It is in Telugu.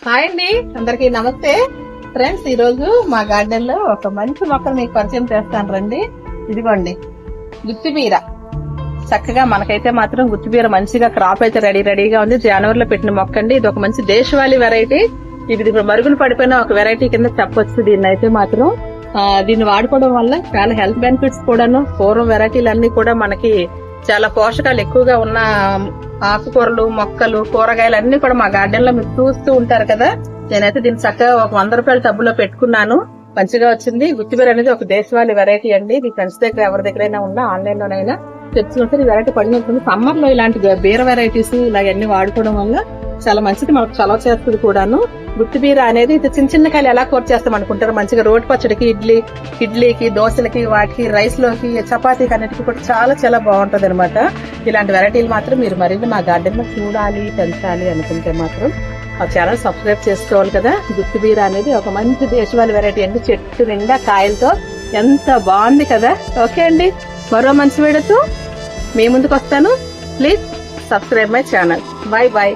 హాయ్ అండి, అందరికి నమస్తే ఫ్రెండ్స్. ఈ రోజు మా గార్డెన్ లో ఒక మంచి మొక్కను మీకు పరిచయం చేస్తాను రండి. ఇదిగోండి గుత్తిబీర. చక్కగా మనకైతే మాత్రం గుత్తిబీర మంచిగా క్రాప్ అయితే రెడీగా ఉంది. జనవరిలో పెట్టిన మొక్క అండి. ఇది ఒక మంచి దేశవాళీ వెరైటీ. ఇది ఇప్పుడు మరుగులు పడిపోయిన ఒక వెరైటీ కింద చెప్పొచ్చు. దీన్ని అయితే మాత్రం దీన్ని వాడుకోవడం వల్ల చాలా హెల్త్ బెనిఫిట్స్ కూడాను. పూర్వం వెరైటీలన్నీ కూడా మనకి చాలా పోషకాలు ఎక్కువగా ఉన్న ఆకుకూరలు, మొక్కలు, కూరగాయలు అన్ని కూడా మా గార్డెన్ లో మీరు చూస్తూ ఉంటారు కదా. నేనైతే దీన్ని చక్కగా ఒక 100 రూపాయల టబ్బులో పెట్టుకున్నాను. మంచిగా వచ్చింది. గుత్తిబీర అనేది ఒక దేశవాళీ వెరైటీ అండి. ఇది ఫ్రెండ్స్ దగ్గర ఎవరి దగ్గరైనా ఉన్నా ఆన్లైన్ లోనైనా తెచ్చుకుంటే ఈ వెరైటీ పడినట్టుంది. సమ్మర్ లో ఇలాంటి బీర వెరైటీస్ ఇలాగన్నీ వాడుకోవడం వల్ల చాలా మంచిది, మనకు చలవ చేస్తుంది కూడాను. గుత్తిబీర అనేది చిన్న చిన్న కాయలు ఎలా కూర చేస్తాం అనుకుంటారు. మంచిగా రోటి పచ్చడికి, ఇడ్లీకి, దోశలకి, వాటికి, రైస్ లోకి, చపాతీకి అన్నిటికీ కూడా చాలా చాలా బాగుంటది అనమాట. ఇలాంటి వెరైటీలు మాత్రం మీరు మరింత మా గార్డెన్ లో చూడాలి, పెంచాలి అనుకుంటే మాత్రం ఆ ఛానల్ సబ్స్క్రైబ్ చేసుకోవాలి కదా. గుత్తిబీర అనేది ఒక మంచి దేశవాళీ వెరైటీ అండి. చెట్టు నిండా కాయలతో ఎంత బాగుంది కదా. ఓకే అండి, మరో మంచి వీడియోతో మీ ముందుకు వస్తాను. Please subscribe my channel. By by.